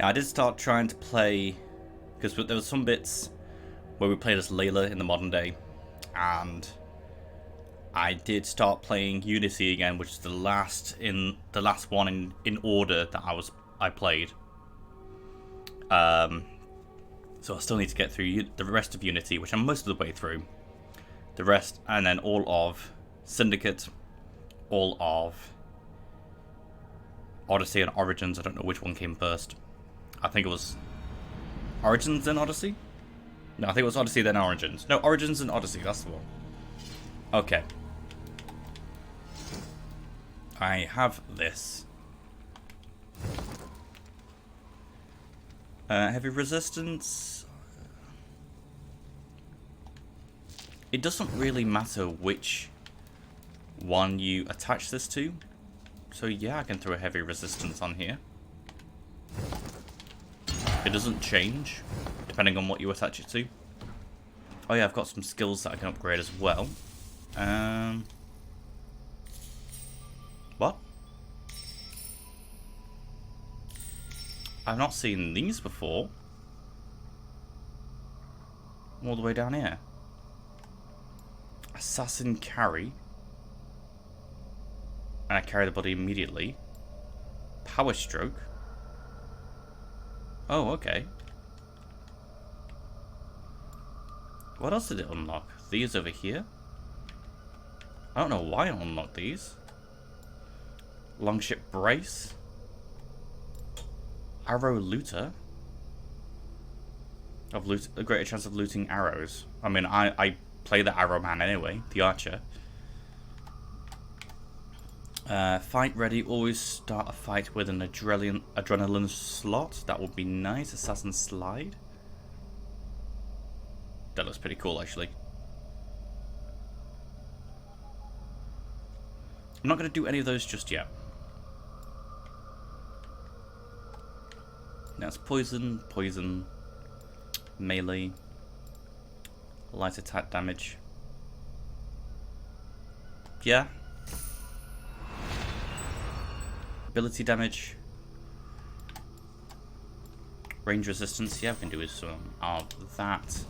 Yeah, I did start trying to play, because there was some bits where we played as Layla in the modern day, and I did start playing Unity again, which is the last one in order that I played. So I still need to get through the rest of Unity, which I'm most of the way through. The rest, and then all of Syndicate, all of Odyssey and Origins. I don't know which one came first. I think it was Origins then Odyssey? No, I think it was Odyssey then Origins. No, Origins and Odyssey, that's the one. Okay. I have this. Heavy resistance. It doesn't really matter which one you attach this to. So yeah, I can throw a heavy resistance on here. It doesn't change, depending on what you attach it to. Oh yeah, I've got some skills that I can upgrade as well. What? I've not seen these before. All the way down here. Assassin carry. And I carry the body immediately. Power stroke. Oh, okay. What else did it unlock? These over here? I don't know why it unlocked these. Longship brace. Arrow looter. A greater chance of looting arrows. I mean, I play the arrow man anyway, the archer. Fight ready. Always start a fight with an adrenaline slot. That would be nice. Assassin slide. That looks pretty cool, actually. I'm not going to do any of those just yet. That's poison, poison, melee, light attack damage. Yeah. Ability damage. Range resistance. Yeah, we can do some of that.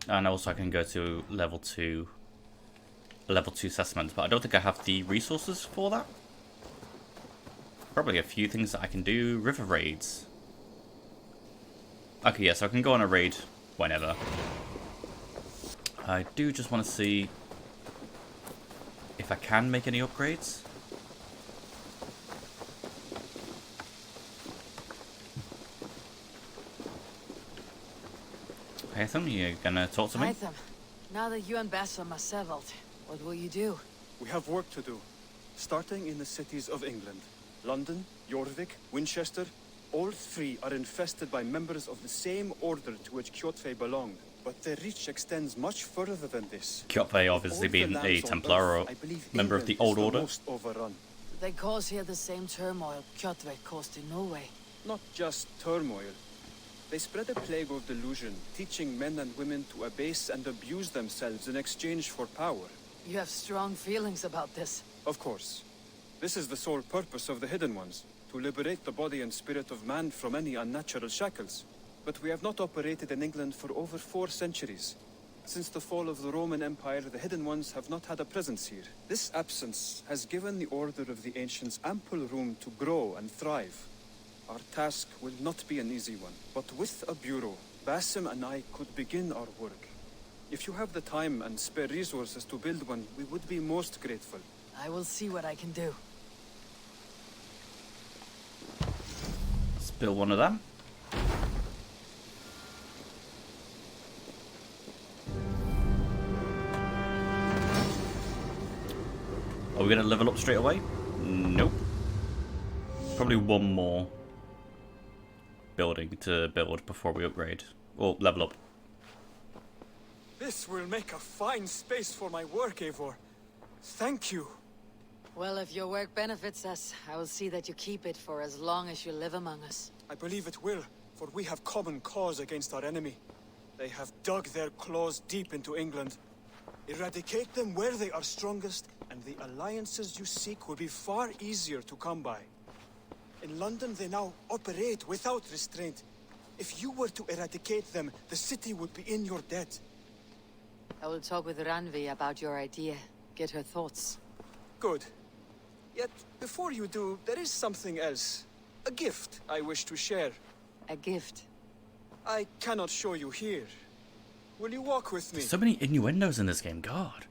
And also I can go to level 2 assessment, but I don't think I have the resources for that. Probably a few things that I can do. River raids. Okay, yeah, so I can go on a raid whenever. I do just want to see if I can make any upgrades. Hytham, you gonna talk to me? Hytham, now that you and Bassam are settled, what will you do? We have work to do, starting in the cities of England. London, Jorvik, Winchester, all three are infested by members of the same order to which Kjotve belonged. But their reach extends much further than this. Kjotve obviously being a Templar or member of the Old Order. Most overrun. They cause here the same turmoil Kjotve caused in Norway. Not just turmoil. They spread a plague of delusion, teaching men and women to abase and abuse themselves in exchange for power. You have strong feelings about this. Of course. This is the sole purpose of the Hidden Ones, to liberate the body and spirit of man from any unnatural shackles. But we have not operated in England for over 4 centuries. Since the fall of the Roman Empire, the Hidden Ones have not had a presence here. This absence has given the Order of the Ancients ample room to grow and thrive. Our task will not be an easy one, but with a bureau, Basim and I could begin our work. If you have the time and spare resources to build one, we would be most grateful. I will see what I can do. Let's build one of them. Are we going to level up straight away? Nope. Probably one more building to build before we upgrade. Or level up. This will make a fine space for my work, Eivor. Thank you. Well, if your work benefits us, I will see that you keep it for as long as you live among us. I believe it will, for we have common cause against our enemy. They have dug their claws deep into England. Eradicate them where they are strongest, and the alliances you seek will be far easier to come by. In London, they now operate without restraint. If you were to eradicate them, the city would be in your debt. I will talk with Randvi about your idea. Get her thoughts. Good. Yet, before you do, there is something else. A gift I wish to share. A gift. I cannot show you here. Will you walk with me? There's so many innuendos in this game, God.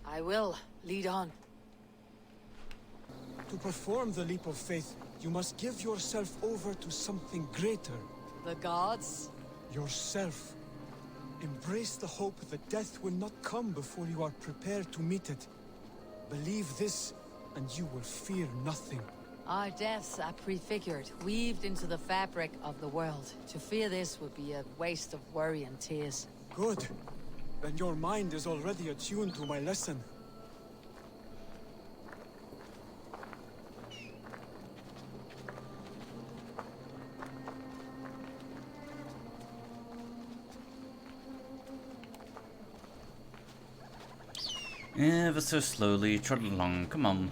I will. Lead on. To perform the leap of faith, you must give yourself over to something greater. The gods? Yourself. Embrace the hope that death will not come before you are prepared to meet it. Believe this, and you will fear nothing. Our deaths are prefigured, weaved into the fabric of the world. To fear this would be a waste of worry and tears. Good. Then your mind is already attuned to my lesson. Ever so slowly, trot along, come on.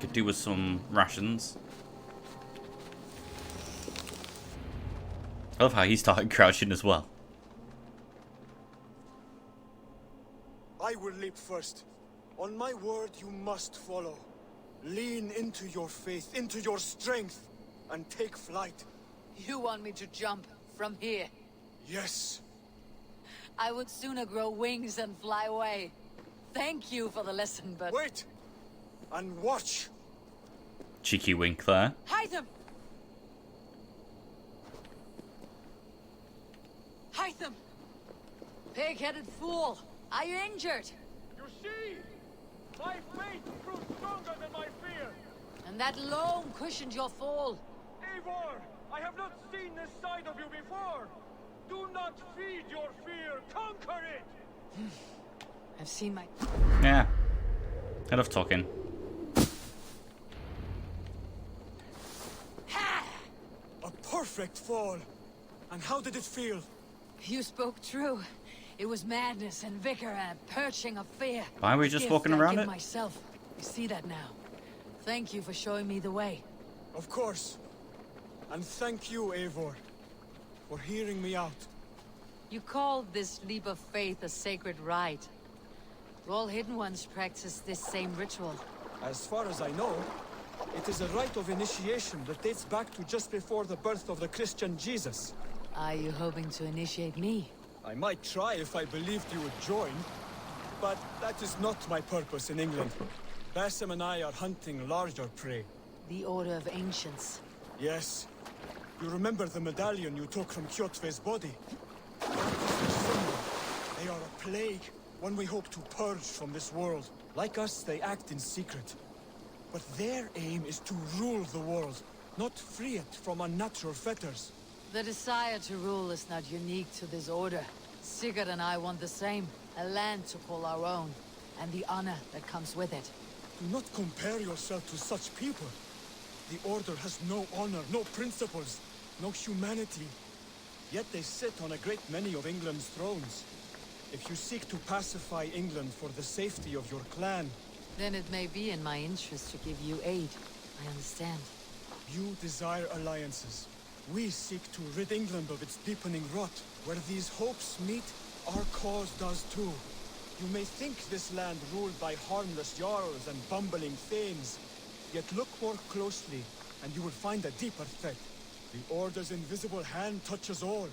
Could do with some rations. I love how he started crouching as well. I will leap first. On my word, you must follow. Lean into your faith, into your strength, and take flight. You want me to jump from here? Yes. I would sooner grow wings and fly away. Thank you for the lesson, but... Wait! And watch! Cheeky wink there. Hide them! Hide them! Pig-headed fool! Are you injured? You see? My faith proved stronger than my fear! And that loam cushioned your fall. Ivar! I have not seen this side of you before! Do not feed your fear! Conquer it! I've seen my... Yeah. Enough talking. A perfect fall! And how did it feel? You spoke true. It was madness and vigor and a perching of fear. Why are we just Gift walking I around give it? myself. I see that now. Thank you for showing me the way. Of course. And thank you, Eivor, for hearing me out. You called this leap of faith a sacred rite. All Hidden Ones practice this same ritual. As far as I know, it is a rite of initiation that dates back to just before the birth of the Christian Jesus. Are you hoping to initiate me? I might try if I believed you would join, but that is not my purpose in England. Basim and I are hunting larger prey. The Order of Ancients. Yes. You remember the medallion you took from Kjotve's body? That is their symbol. They are a plague, one we hope to purge from this world. Like us, they act in secret. But their aim is to rule the world, not free it from unnatural fetters. The desire to rule is not unique to this order. Sigurd and I want the same. A land to call our own, and the honor that comes with it. Do not compare yourself to such people. The Order has no honor, no principles, no humanity. Yet they sit on a great many of England's thrones. If you seek to pacify England for the safety of your clan... Then it may be in my interest to give you aid. I understand. You desire alliances. We seek to rid England of its deepening rot. Where these hopes meet, our cause does too. You may think this land ruled by harmless jarls and bumbling thanes. Yet look more closely, and you will find a deeper threat. The Order's invisible hand touches all.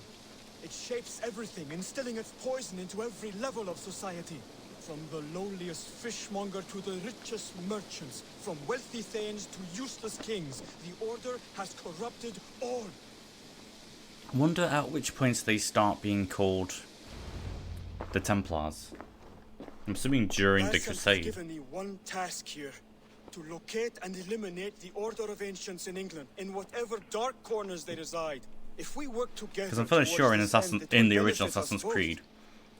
It shapes everything, instilling its poison into every level of society. From the lowliest fishmonger to the richest merchants, from wealthy thanes to useless kings, the Order has corrupted all. I wonder at which points they start being called the Templars. I'm assuming during the Basim has Crusade. given me one task here. To locate and eliminate the Order of Ancients in England, in whatever dark corners they reside. If we work together... Because I'm fairly sure in the original Assassin's Creed,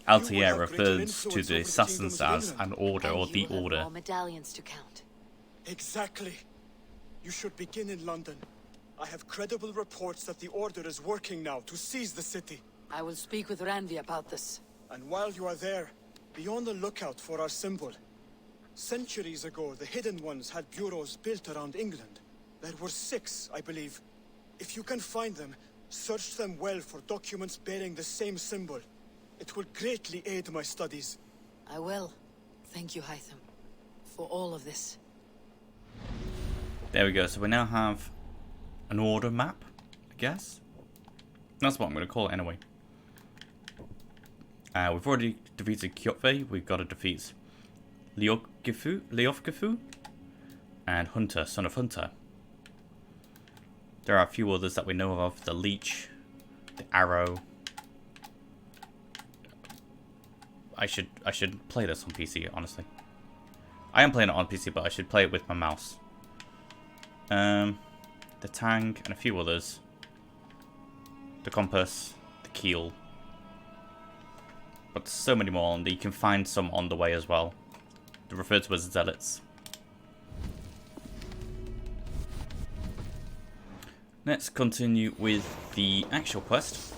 Altair refers to the assassins as an order or the order. More medallions to count. Exactly. You should begin in London. I have credible reports that the Order is working now to seize the city. I will speak with Randvi about this. And while you are there, be on the lookout for our symbol. Centuries ago, the Hidden Ones had bureaus built around England. There were 6, I believe. If you can find them, search them well for documents bearing the same symbol. It will greatly aid my studies. I will. Thank you, Hytham, for all of this. There we go. So we now have an order map, I guess. That's what I'm going to call it anyway. We've already defeated Kjotve. We've got to defeat Leofgifu and Hunter, son of Hunter. There are a few others that we know of. The Leech, the Arrow. I should play this on PC, honestly. I am playing it on PC, but I should play it with my mouse. The Tang and a few others. The Compass, the Keel. But so many more, and you can find some on the way as well. They're referred to as Zealots. Let's continue with the actual quest.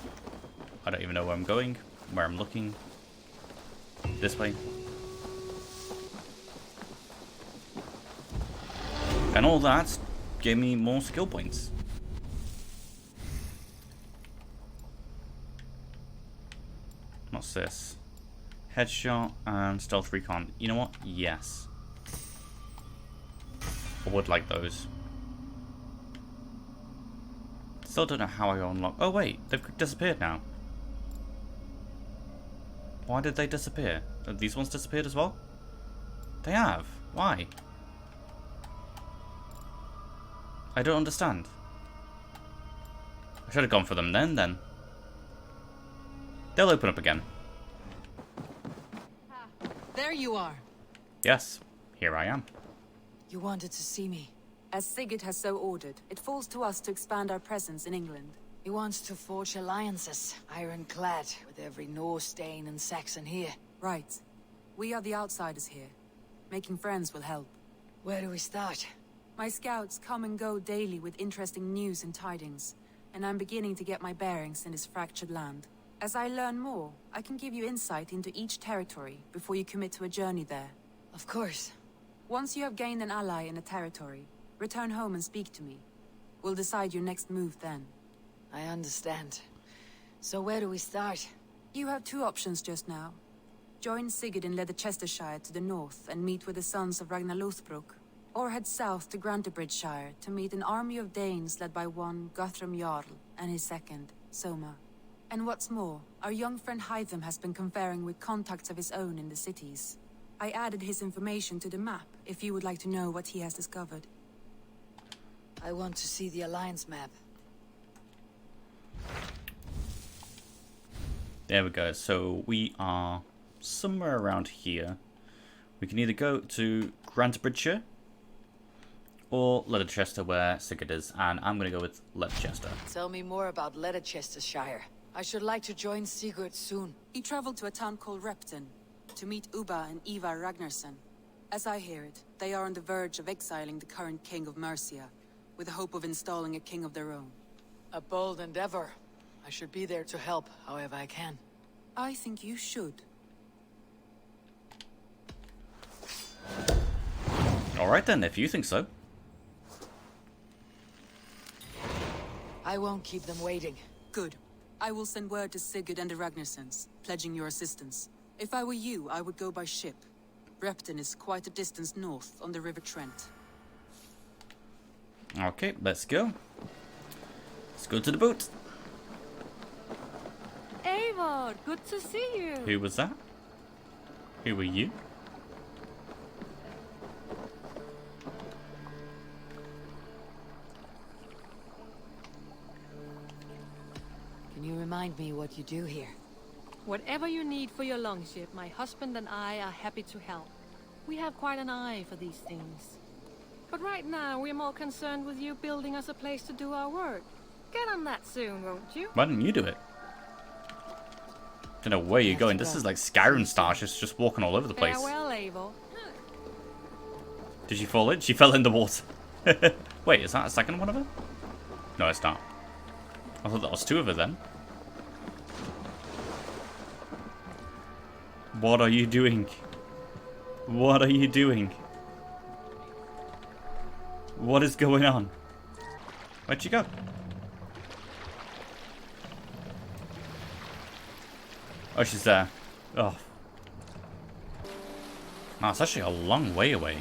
I don't even know where I'm going, where I'm looking. This way. And all that gave me more skill points. What's this? Headshot and stealth recon. You know what? Yes. I would like those. Still don't know how I unlock. Oh wait, they've disappeared now. Why did they disappear? Have these ones disappeared as well? They have. Why? I don't understand. I should have gone for them then. They'll open up again. There you are. Yes, here I am. You wanted to see me. As Sigurd has so ordered, it falls to us to expand our presence in England. He wants to forge alliances, ironclad, with every Norse, Dane, and Saxon here. Right. We are the outsiders here. Making friends will help. Where do we start? My scouts come and go daily with interesting news and tidings, and I'm beginning to get my bearings in this fractured land. As I learn more, I can give you insight into each territory before you commit to a journey there. Of course. Once you have gained an ally in a territory, return home and speak to me. We'll decide your next move then. I understand. So where do we start? You have 2 options just now. Join Sigurd in Leicestershire to the north and meet with the sons of Ragnar Lothbrok, or head south to Grantebridgeshire to meet an army of Danes led by one Guthrum Jarl and his second, Soma. And what's more, our young friend Hytham has been conferring with contacts of his own in the cities. I added his information to the map if you would like to know what he has discovered. I want to see the Alliance map. There we go. So we are somewhere around here. We can either go to Grantebridgeshire or Leicestershire, where Sigurd is, and I'm going to go with Leicestershire. Tell me more about Leicestershire. I should like to join Sigurd soon. He traveled to a town called Repton to meet Ubba and Ivar Ragnarsson. As I hear it, they are on the verge of exiling the current king of Mercia, with the hope of installing a king of their own. A bold endeavor. I should be there to help, however I can. I think you should. Alright then, if you think so. I won't keep them waiting. Good. I will send word to Sigurd and the Ragnarssons, pledging your assistance. If I were you, I would go by ship. Repton is quite a distance north on the River Trent. Okay, let's go. Let's go to the boat. Ivar, good to see you. Who was that? Who were you? Can you remind me what you do here? Whatever you need for your longship, my husband and I are happy to help. We have quite an eye for these things. But right now, we're more concerned with you building us a place to do our work. Get on that soon, won't you? Why didn't you do it? Don't know where you're going. This is like Skyrim style. She's just walking all over the place. Farewell, Eivor. Did she fall in? She fell in the water. Wait, is that a second one of her? No, it's not. I thought that was 2 of her then. What are you doing? What are you doing? What is going on? Where'd you go? Oh, she's there. Oh. Wow, it's actually a long way away.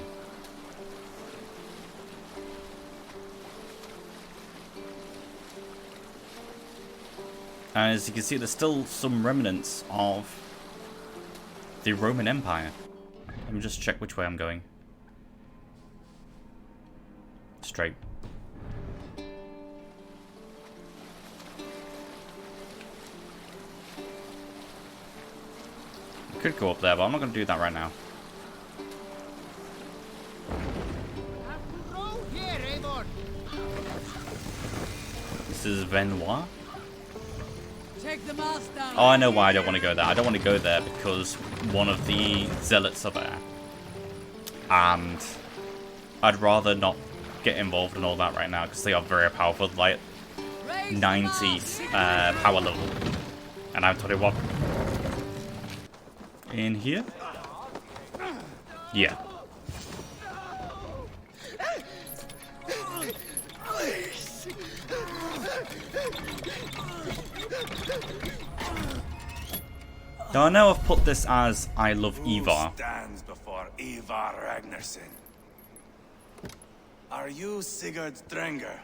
And as you can see, there's still some remnants of the Roman Empire. Let me just check which way I'm going. Straight. I could go up there, but I'm not going to do that right now. This is Venois. Take the mast down. Oh, I know why I don't want to go there. I don't want to go there because one of the zealots are there. And I'd rather not get involved in all that right now because they are very powerful, like 90 power level. And I'm 21. In here? Yeah. Now I know I've put this as I love Ivar. Who stands before Ivar Ragnarsson? Are you Sigurd Drenger?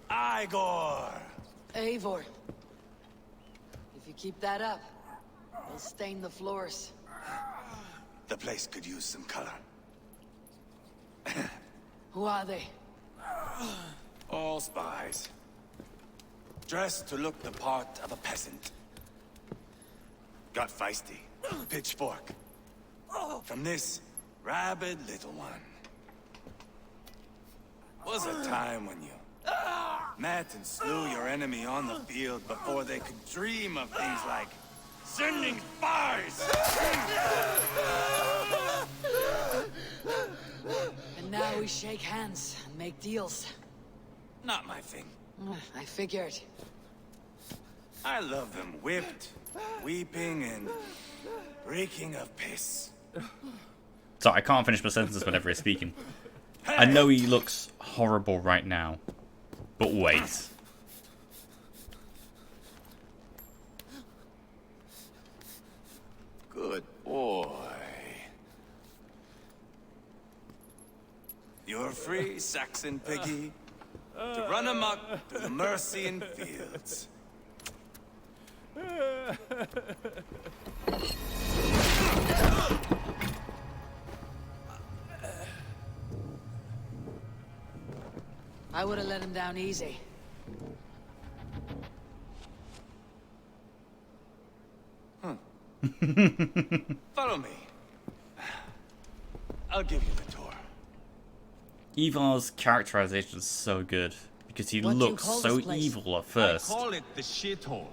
Igor! Eivor. If you keep that up, we'll stain the floors. The place could use some color. Who are they? All spies. Dressed to look the part of a peasant. Got feisty. Pitchfork. From this rabid little one. Was a time when you met and slew your enemy on the field before they could dream of things like sending spies. And now we shake hands and make deals. Not my thing. I figured. I love them whipped, weeping, and reeking of piss. Sorry, I can't finish my sentences whenever he's speaking. I know he looks horrible right now, but wait. Good boy. You're free, Saxon piggy, to run amok through the Mercian fields. I would have let him down easy. Follow me. I'll give you the tour. Ivar's characterization is so good because he What do you looks call so this place? evil at first, I call it the shithole.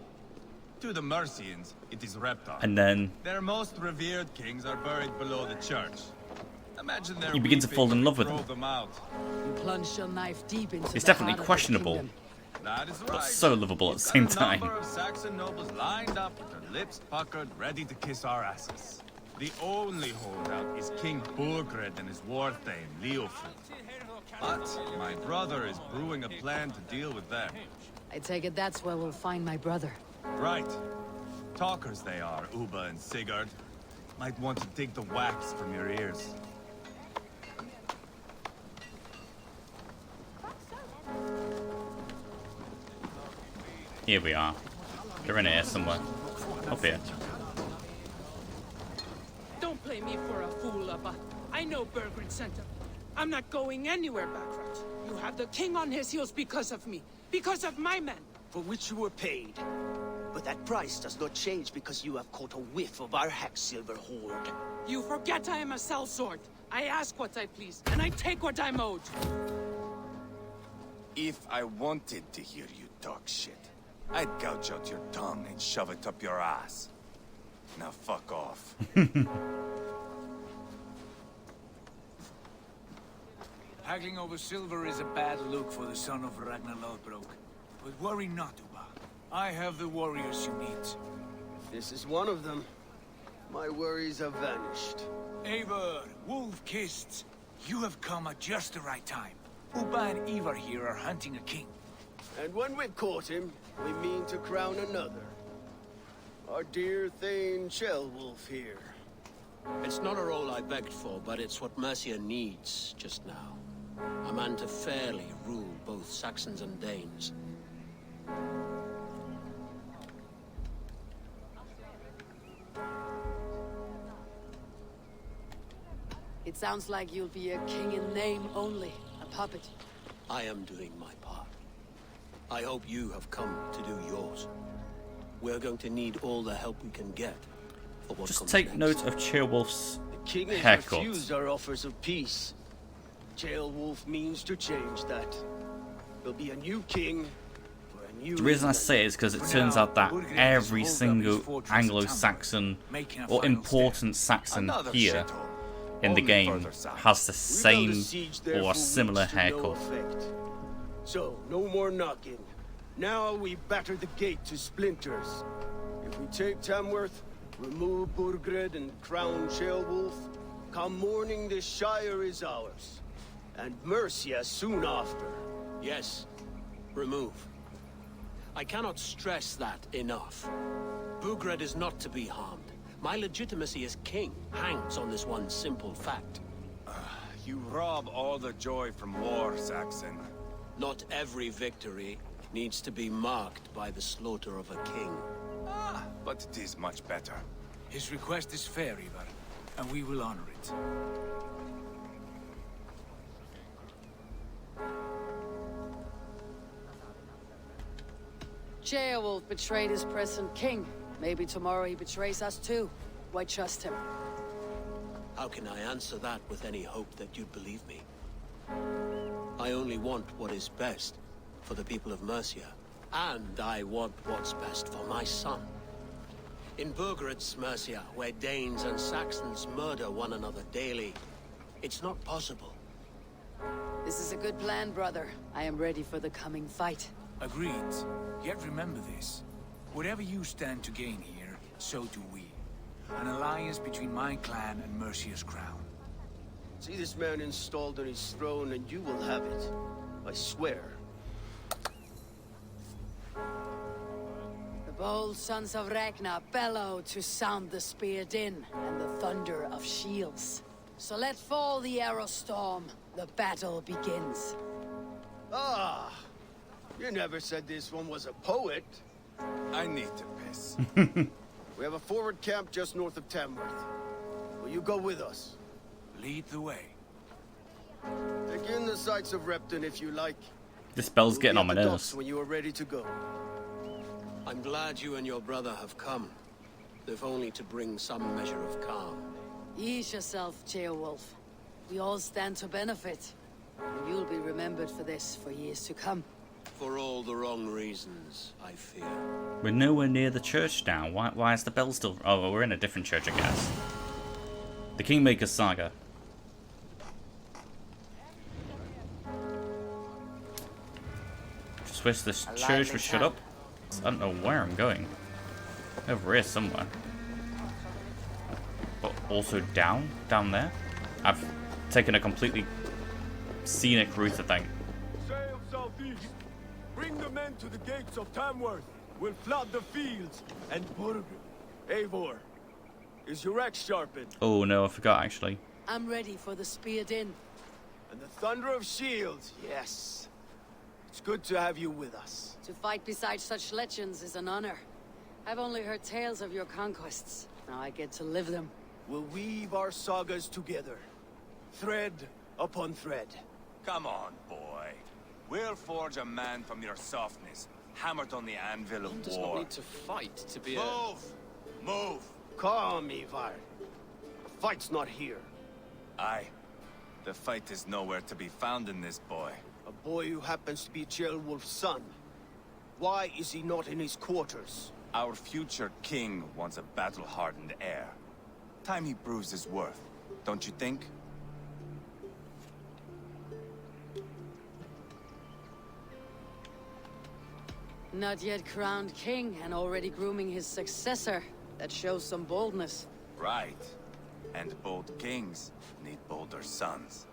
To the Mercians, it is Reptar. and then Their most revered kings are buried below the church. Imagine their You begin to fall in love with throw them. them out. You plunged your knife deep into It's the definitely heart of the questionable. kingdom. That is right. but so lovable at the You've same got a time. number of Saxon nobles lined up with their lips puckered, ready to kiss our asses. The only holdout is King Burgred and his war thane, Leofrid. But my brother is brewing a plan to deal with them. I take it that's where we'll find my brother. Right. Talkers they are, Uba and Sigurd. Might want to dig the wax from your ears. Here we are. They're in here somewhere. Up here. Don't play me for a fool, Abba. I know Burgred sent him. I'm not going anywhere backwards. You have the king on his heels because of me. Because of my men. For which you were paid. But that price does not change because you have caught a whiff of our Hacksilver hoard. You forget I am a sellsword. I ask what I please, and I take what I'm owed. If I wanted to hear you talk shit, I'd gouge out your tongue and shove it up your ass. Now fuck off. Haggling over silver is a bad look for the son of Ragnar Lothbrok. But worry not, Uba. I have the warriors you need. This is one of them. My worries have vanished. Ivar, wolf-kissed, you have come at just the right time. Uba and Ivar here are hunting a king. And when we've caught him, we mean to crown another. Our dear Thane Ceolwulf here. It's not a role I begged for, but it's what Mercia needs just now. A man to fairly rule both Saxons and Danes. It sounds like you'll be a king in name only, a puppet. I am doing my part. I hope you have come to do yours. We're going to need all the help we can get for what Just comes take next. note of Ceolwulf's The king has haircut. refused our offers of peace. Ceolwulf means to change that. There'll be a new king for a new The reason I England. say it is because it For turns now, out that Burgred every has pulled up his single fortress at Anglo-Saxon Tamworth, making a or final important stand. Saxon Another here shithole. in the Only game further south. has the We built a same siege there or for a similar weeks to no haircut. effect. So, no more knocking. Now we batter the gate to splinters. If we take Tamworth, remove Burgred and crown Ceolwulf, come morning the Shire is ours. And Mercia soon after. Yes, remove. I cannot stress that enough. Burgred is not to be harmed. My legitimacy as king hangs on this one simple fact. You rob all the joy from war, Saxon. Not every victory needs to be marked by the slaughter of a king. But it is much better. His request is fair, Ivar, and we will honor it. Ceolwulf betrayed his present king. Maybe tomorrow he betrays us too. Why trust him? How can I answer that with any hope that you'd believe me? I only want what is best for the people of Mercia. And I want what's best for my son. In Burgred's Mercia, where Danes and Saxons murder one another daily, it's not possible. This is a good plan, brother. I am ready for the coming fight. Agreed. Yet remember this. Whatever you stand to gain here, so do we. An alliance between my clan and Mercia's crown. See this man installed on his throne and you will have it. I swear. The bold sons of Ragnar bellow to sound the spear din and the thunder of shields. So let fall the arrow storm. The battle begins. Ah! You never said this one was a poet. I need to piss. We have a forward camp just north of Tamworth. Will you go with us? Lead the way. Take in the sights of Repton if you like. This bell's We'll getting be on my at the nerves. docks when you are ready to go. I'm glad you and your brother have come, if only to bring some measure of calm. Ease yourself, Ceolwulf. We all stand to benefit. And you'll be remembered for this for years to come. For all the wrong reasons, I fear. We're nowhere near the church now. Why is the bell still... Oh, well, we're in a different church, I guess. The Kingmaker's Saga. Just wish this church would shut up. I don't know where I'm going. Over here somewhere. But also down there. I've taken a completely scenic route, I think. Sail southeast. Bring the men to the gates of Tamworth. We'll flood the fields. And Burgred. Eivor, is your axe sharpened? Oh no, I forgot actually. I'm ready for the spear din. And the thunder of shields, yes. It's good to have you with us. To fight beside such legends is an honor. I've only heard tales of your conquests. Now I get to live them. We'll weave our sagas together. Thread upon thread. Come on, boy. We'll forge a man from your softness, hammered on the anvil of Does war. not need to fight to be Move! Move! Calm, Ivar. The fight's not here. Aye. The fight is nowhere to be found in this boy. A boy who happens to be Ceolwulf's son. Why is he not in his quarters? Our future king wants a battle-hardened heir. Time he proves his worth, don't you think? Not yet crowned king and already grooming his successor. That shows some boldness. Right. And bold kings need bolder sons.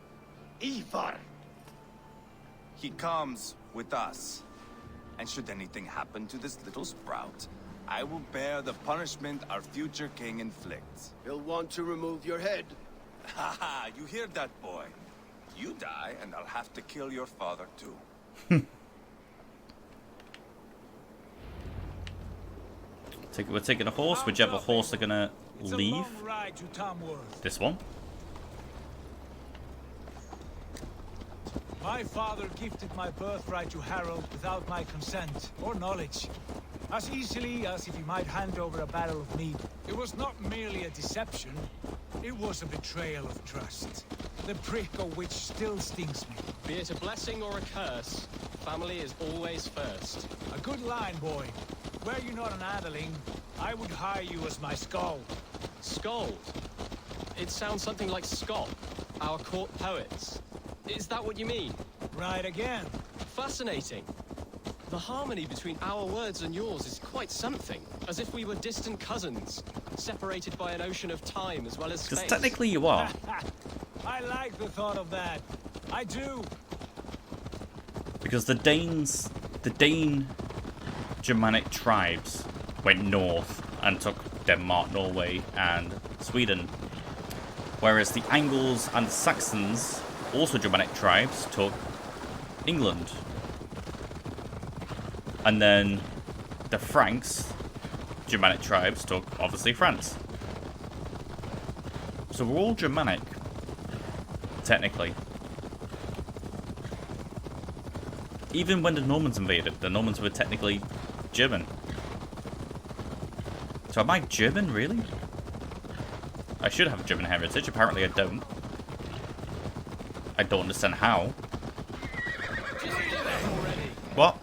Ivar! He comes with us. And should anything happen to this little sprout, I will bear the punishment our future king inflicts. He'll want to remove your head. Haha, you hear that, boy? You die, and I'll have to kill your father, too. We're taking a horse. Whichever horse they're gonna leave. It's a long ride to Tamworth. This one. My father gifted my birthright to Harold without my consent or knowledge. As easily as if he might hand over a barrel of mead. It was not merely a deception. It was a betrayal of trust. The prick of which still stings me. Be it a blessing or a curse, family is always first. A good line, boy. Were you not an adeling, I would hire you as my skald. Skald? It sounds something like Scott, our court poets. Is that what you mean? Right again. Fascinating. The harmony between our words and yours is quite something. As if we were distant cousins, separated by an ocean of time as well as space. Because technically you are. I like the thought of that. I do. Because the Dane Germanic tribes went north and took Denmark, Norway, and Sweden. Whereas the Angles and the Saxons, also Germanic tribes, took England. And then the Franks, Germanic tribes, took, obviously, France. So we're all Germanic, technically. Even when the Normans invaded, the Normans were technically German. So am I German, really? I should have German heritage, apparently I don't. I don't understand how. What?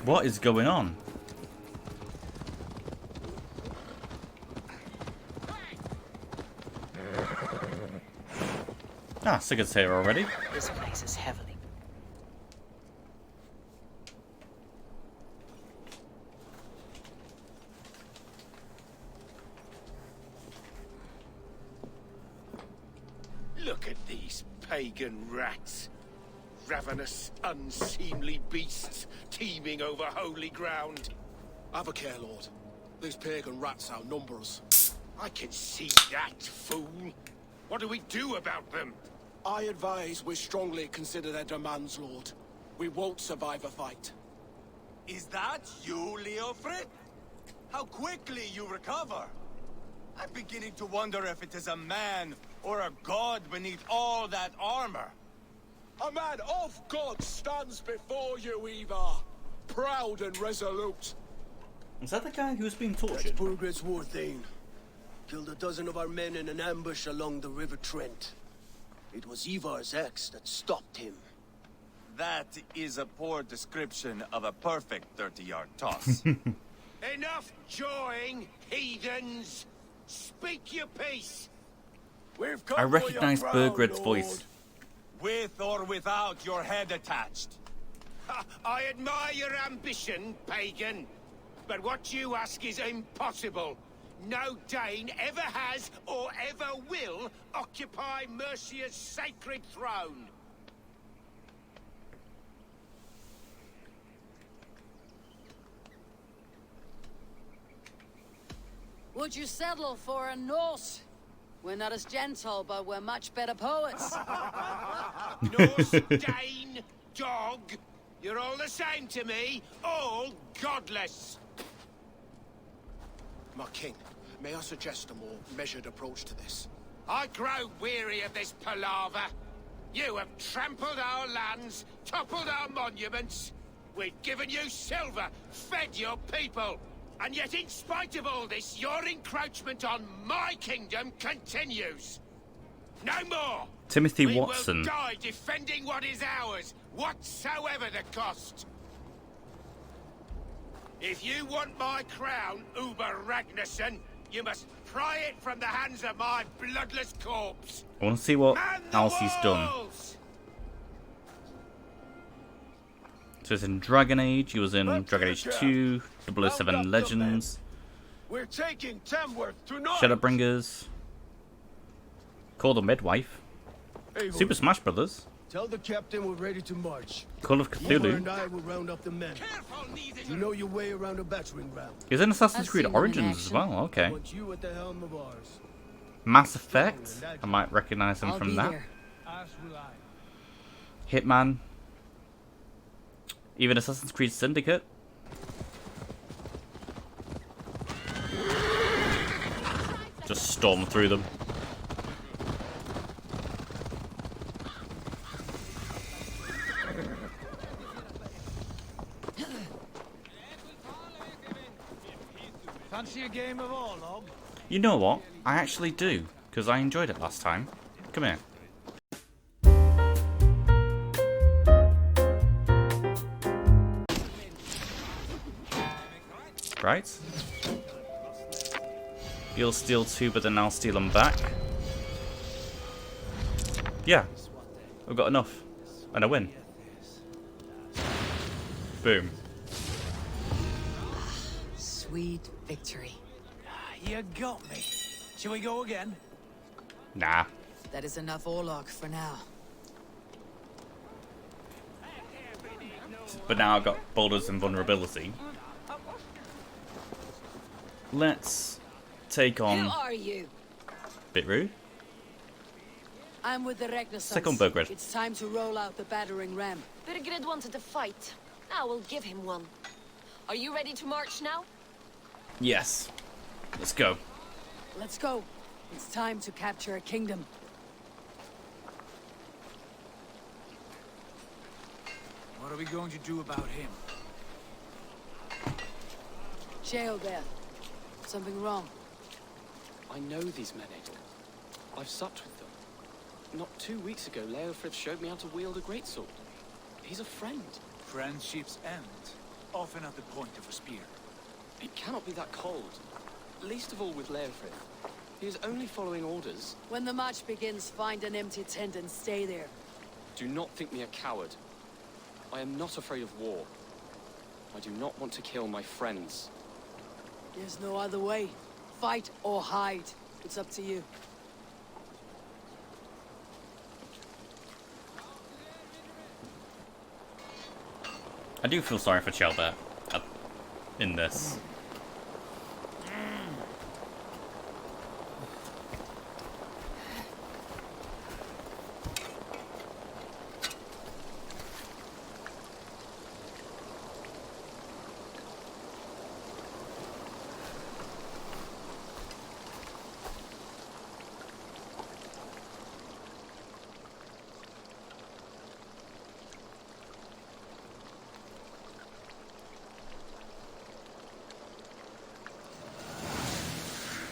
What is going on? Ah, Sigurd's here already. This place is heavily. Look at these pagan rats. Ravenous, unseemly beasts teeming over holy ground. Have a care, Lord. These pagan rats outnumber us. I can see that, fool. What do we do about them? I advise we strongly consider their demands, Lord. We won't survive a fight. Is that you, Leofrid? How quickly you recover! I'm beginning to wonder if it is a man or a god beneath all that armor. A man of God stands before you, Ivar. Proud and resolute. Is that the guy who was being tortured? That's Burgred's war thane. Killed a dozen of our men in an ambush along the River Trent. It was Ivar's axe that stopped him. That is a poor description of a perfect 30-yard toss. Enough jawing, heathens! Speak your piece! We've I recognize Burgred's voice. With or without your head attached. I admire your ambition, pagan. But what you ask is impossible. No Dane ever has or ever will occupy Mercia's sacred throne. Would you settle for a Norse? We're not as gentle, but we're much better poets. Norse, Dane, dog. You're all the same to me. All godless. My king, may I suggest a more measured approach to this? I grow weary of this palaver. You have trampled our lands, toppled our monuments. We've given you silver, fed your people. And yet, in spite of all this, your encroachment on my kingdom continues. No more! Timothy we Watson. will die defending what is ours, whatsoever the cost. If you want my crown, Uber Ragnarsson, you must pry it from the hands of my bloodless corpse. I want to see what else he's done. Walls! So he's in Dragon Age, he was in Dragon Age 2, 007 Legends, We're taking Tamworth tonight. Shadowbringers, Call the Midwife, Eivor, Super Smash Brothers, tell the captain we're ready to march. Call of Ivar and Cthulhu. I will round up the men. You know your way around a battering ram. He's in Assassin's I've Creed seen him in Origins as action. well, I okay. want you at the helm of ours. Mass Effect, I might recognise him I'll from be that. there. As will I. Hitman. Even Assassin's Creed Syndicate. Just storm through them. Fancy a game of Orlog? You know what? I actually do, because I enjoyed it last time. Come here. Right. You'll steal 2, but then I'll steal them back. Yeah. I've got enough. And I win. Boom. Sweet victory. You got me. Shall we go again? Nah. That is enough Orlog for now. But now I've got boulders and vulnerability. Let's take on... Who are you? Bit rude. I'm with the Ragnar Take on Burgred. It's time to roll out the battering ram. Burgred wanted to fight. Now we'll give him one. Are you ready to march now? Yes. Let's go. Let's go. It's time to capture a kingdom. What are we going to do about him? Ceolbert. Something wrong. I know these men, Adol. I've supped with them. Not 2 weeks ago, Leofrith showed me how to wield a greatsword. He's a friend. Friendships end, often at the point of a spear. It cannot be that cold. Least of all with Leofrith. He is only following orders. When the march begins, find an empty tent and stay there. Do not think me a coward. I am not afraid of war. I do not want to kill my friends. There's no other way. Fight or hide. It's up to you. I do feel sorry for Ceolbert in this.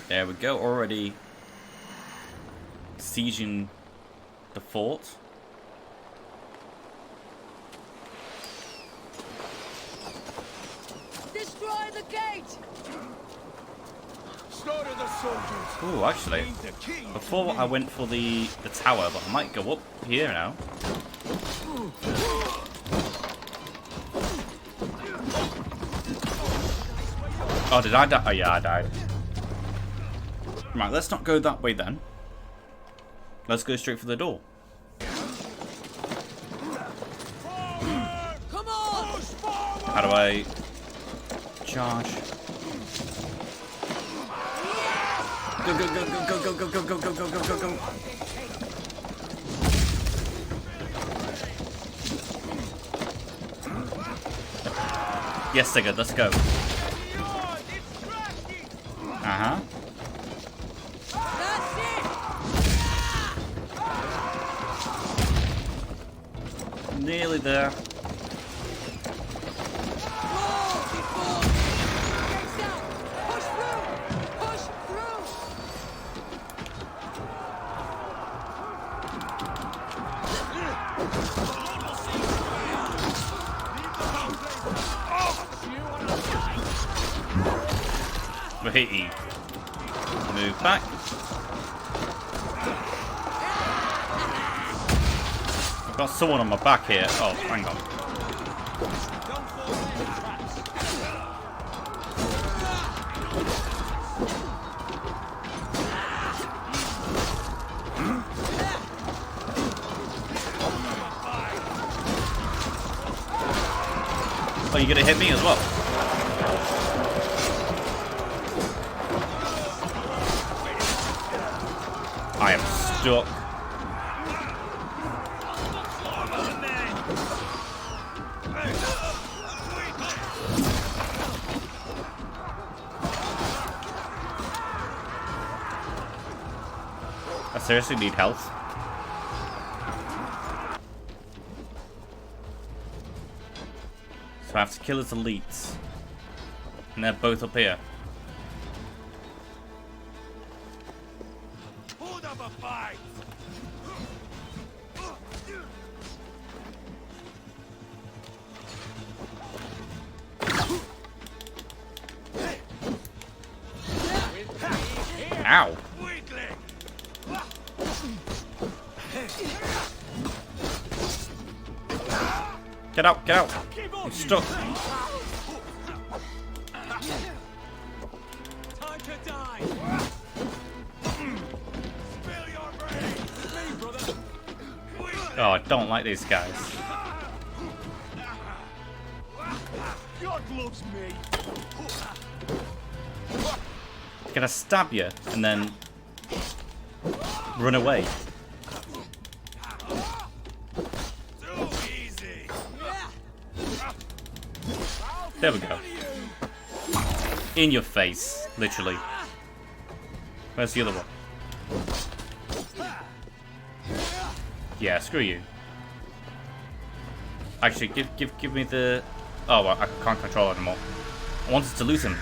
There we go, already sieging the fort. Destroy the gate! Slaughter the soldiers. Ooh, actually, before I went for the tower, but I might go up here now. Oh, did I die? Oh yeah, I died. Right, let's not go that way then. Let's go straight for the door. Come on! How do I charge? Go, go, go, go, go, go, go, go, go, go, go, go, go. Yes, Sigurd, let's go. Uh-huh. Nearly there. Wait. Move back. I've got someone on my back here. Oh, hang on. Don't fall into the traps. Oh, you're gonna hit me as well? I am stuck. I seriously need health. So I have to kill his elites. And they're both up here. Hold up a fight. Ow. Get out, get out. I'm stuck. Time to die. Spill your brains. Me, brother. Oh, I don't like these guys. God loves me. They're gonna stab you and then run away. There we go. In your face, literally. Where's the other one? Yeah, screw you. Actually, give me the... Oh, well, I can't control it anymore. I wanted to lose him.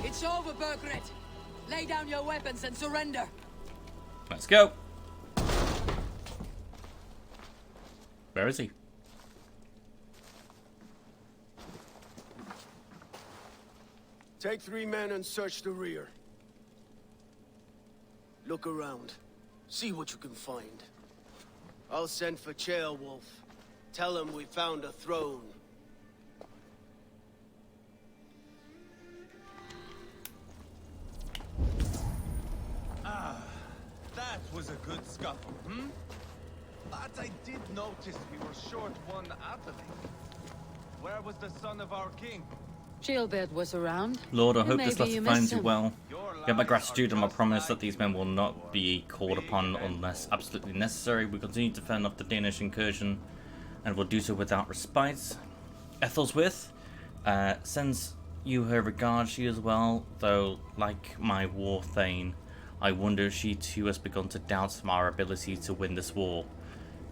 It's over, Burgred. Lay down your weapons and surrender. Let's go. Where is he? Take 3 men and search the rear. Look around. See what you can find. I'll send for Ceolbert. Tell him we found a throne. That was a good scuffle, hmm? But I did notice we were short one athlete. Where was the son of our king? Ceolbert was around. Lord, I hope Maybe this letter you finds missed you him. well. You have my gratitude and my promise that these men will not be called upon unless absolutely necessary. We continue to fend off the Danish incursion and will do so without respite. Ethelswith sends you her regards, she as well, though like my war thane, I wonder if she too has begun to doubt our ability to win this war.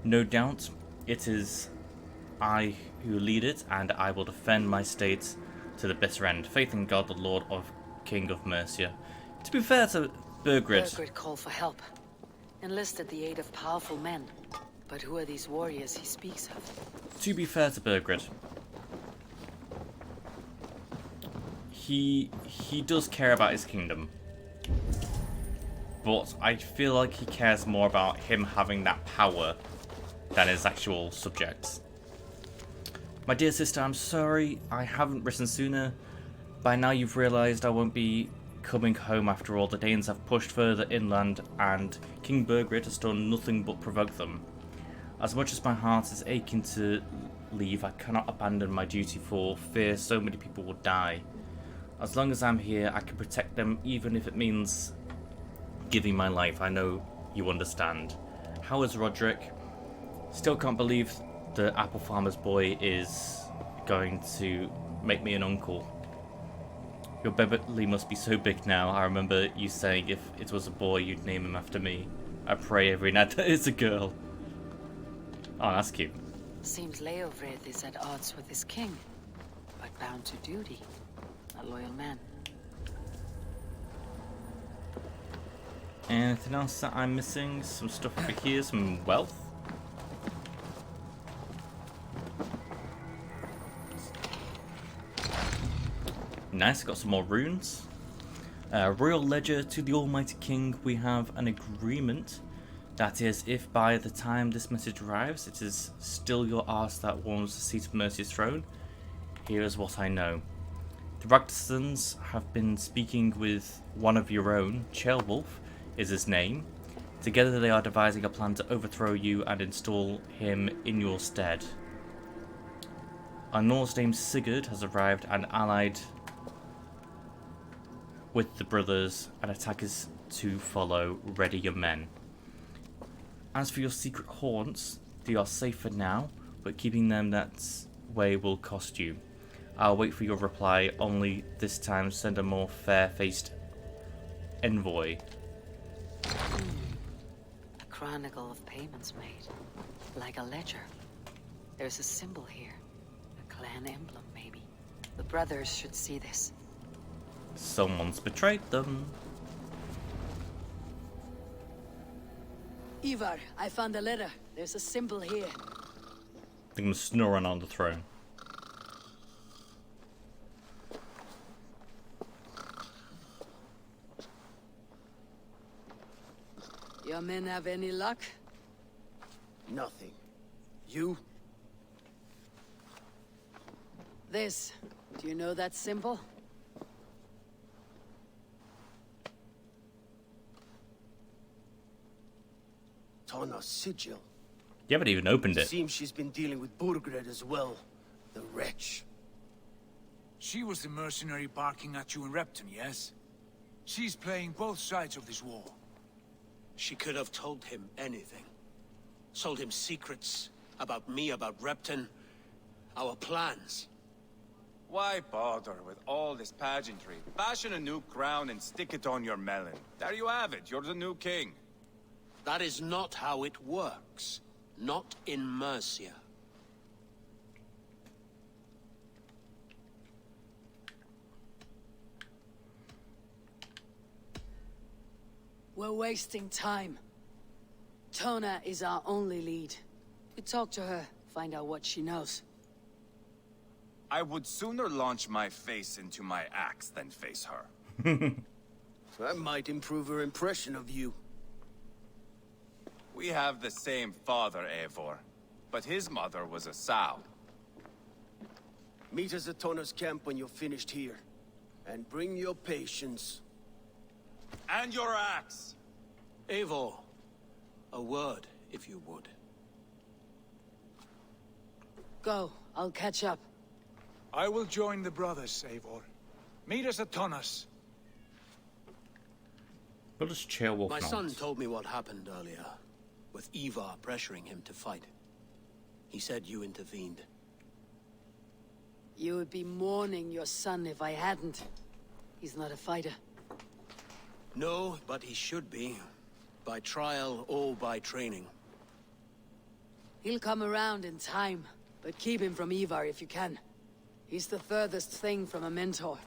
No doubt, it is I who lead it, and I will defend my state to the bitter end. Faith in God, the Lord of King of Mercia. To be fair to Burgred... Burgred called for help. Enlisted the aid of powerful men. But who are these warriors he speaks of? To be fair to Burgred, he does care about his kingdom. But I feel like he cares more about him having that power than his actual subjects. My dear sister, I'm sorry I haven't written sooner. By now you've realised I won't be coming home after all. The Danes have pushed further inland and King Burgred has done nothing but provoke them. As much as my heart is aching to leave, I cannot abandon my duty for fear so many people will die. As long as I'm here, I can protect them, even if it means giving my life. I know you understand. How is Roderick? Still can't believe the apple farmer's boy is going to make me an uncle. Your belly must be so big now. I remember you saying if it was a boy, you'd name him after me. I pray every night that it's a girl. Oh, that's cute. Seems Leofred is at odds with his king, but bound to duty. A loyal man. Anything else that I'm missing? Some stuff over here, some wealth. Nice, got some more runes. Royal Ledger to the Almighty King, we have an agreement. That is, if by the time this message arrives, it is still your arse that warms the seat of Mercy's throne, here is what I know. The Ragnarsons have been speaking with one of your own, Ceolbert is his name. Together they are devising a plan to overthrow you and install him in your stead. A Norse named Sigurd has arrived and allied with the brothers, and attack is to follow. Ready your men. As for your secret haunts, they are safe for now, but keeping them that way will cost you. I'll wait for your reply, only this time send a more fair-faced envoy. A chronicle of payments made. Like a ledger. There's a symbol here. A clan emblem, maybe. The brothers should see this. Someone's betrayed them. Ivar, I found a letter. There's a symbol here. They're gonna snoring on the throne. Your men have any luck? Nothing. You? This. Do you know that symbol? Tanna's sigil. You haven't even opened it. Seems she's been dealing with Burgred as well. The wretch. She was the mercenary barking at you in Repton, yes? She's playing both sides of this war. She could have told him anything. Sold him secrets about me, about Repton, our plans. Why bother with all this pageantry? Fashion a new crown and stick it on your melon. There you have it, you're the new king. That is not how it works. Not in Mercia. We're wasting time. Tona is our only lead. We talk to her, find out what she knows. I would sooner launch my face into my axe than face her. That might improve her impression of you. We have the same father, Eivor, but his mother was a sow. Meet us at Tanna's camp when you're finished here. And bring your patience. And your axe! Eivor, a word, if you would. Go, I'll catch up. I will join the brothers, Eivor. Meet us at Tanna's. What does Ceolbert My not? son told me what happened earlier, with Ivar pressuring him to fight. He said you intervened. You would be mourning your son if I hadn't. He's not a fighter. No, but he should be. By trial or by training. He'll come around in time, but keep him from Ivar if you can. He's the furthest thing from a mentor.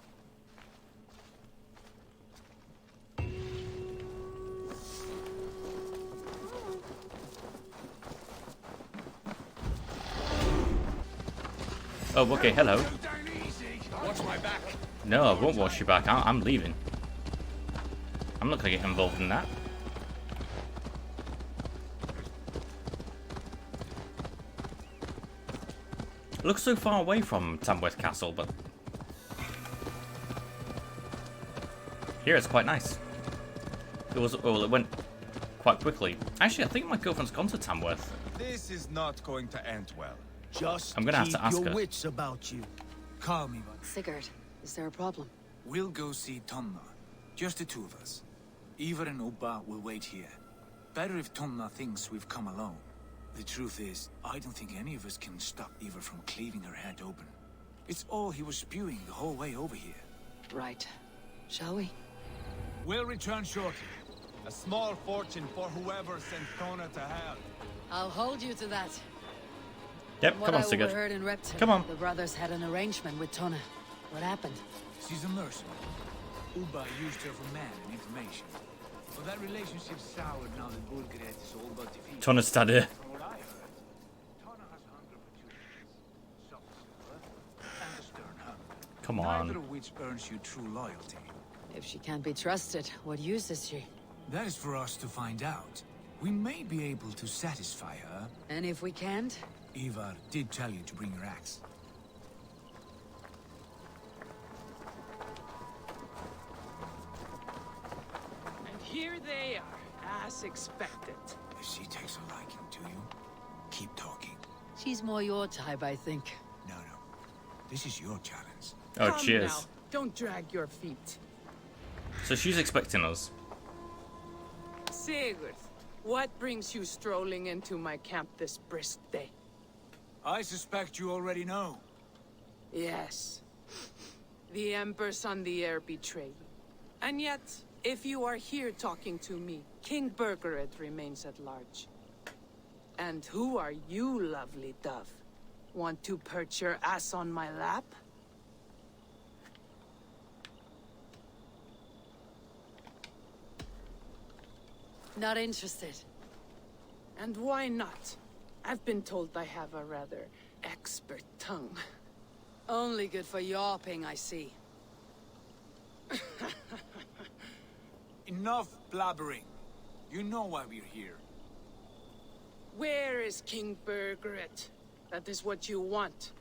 Oh, okay, hello. Watch my back. No, I won't watch you back. I'm leaving. I'm not gonna get involved in that. It looks so far away from Tamworth Castle, but here it's quite nice. It was, well, it went quite quickly. Actually, I think my girlfriend's gone to Tamworth. This is not going to end well. Just I'm gonna have to ask keep your her. wits about you. Calm, Ivar. Sigurd, is there a problem? We'll go see Tonna. Just the two of us. Ivar and Oba will wait here. Better if Tonna thinks we've come alone. The truth is, I don't think any of us can stop Ivar from cleaving her head open. It's all he was spewing the whole way over here. Right. Shall we? We'll return shortly. A small fortune for whoever sent Tona to hell. I'll hold you to that. Yep, From come on, what I Sigurd. overheard in Repton, Come on. the brothers had an arrangement with Tona. What happened? She's a mercenary. Uba used her for man and information. But that relationship soured now that Burgred is all but defeated. Tonna's dad here. From what I heard, Tonna has hunger for two things. Soft silver and a stern hug. Come Come on. Neither of which earns you true loyalty. If she can't be trusted, what use is she? That is for us to find out. We may be able to satisfy her. And if we can't? Ivar did tell you to bring your axe. And here they are, as expected. If she takes a liking to you, keep talking. She's more your type, I think. No. This is your challenge. Oh, Come cheers. now, don't drag your feet. So she's expecting us. Sigurd, what brings you strolling into my camp this brisk day? I suspect you already know. Yes. The Embers on the air betray you. And yet, if you are here talking to me, King Burgred remains at large. And who are you, lovely dove? Want to perch your ass on my lap? Not interested. And why not? I've been told I have a rather expert tongue. Only good for yawping, I see. Enough blabbering. You know why we're here. Where is King Burgred? That is what you want.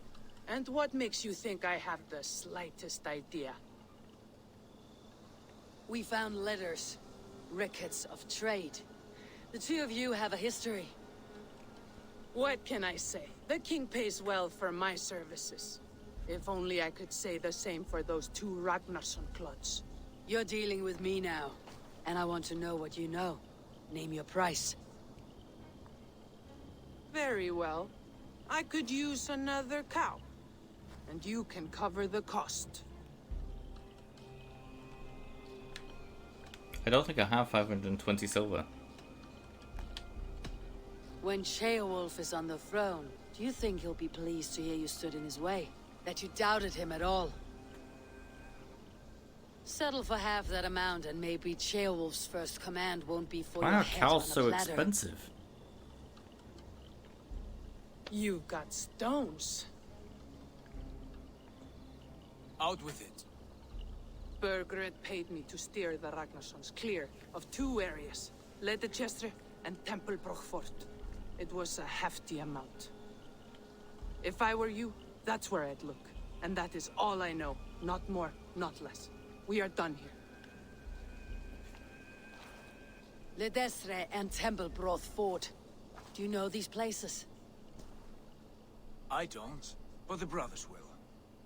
And what makes you think I have the slightest idea? We found letters. Records of trade. The two of you have a history. What can I say? The king pays well for my services. If only I could say the same for those two Ragnarsson clods. You're dealing with me now, and I want to know what you know. Name your price. Very well. I could use another cow. And you can cover the cost. I don't think I have 520 silver. When Ceolbert is on the throne, do you think he'll be pleased to hear you stood in his way? That you doubted him at all? Settle for half that amount and maybe Ceolbert's first command won't be for Why your are head on a cows so platter. expensive? You've got stones. Out with it. Burgred paid me to steer the Ragnarssons clear of two areas, Ledechester and Tempelbroch Fort. It was a hefty amount. If I were you, that's where I'd look. And that is all I know. Not more, not less. We are done here. Ledestre and Tempelbroch Fort. Do you know these places? I don't, but the brothers will.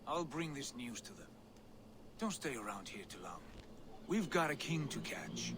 I'll bring this news to them. Don't stay around here too long. We've got a king to catch.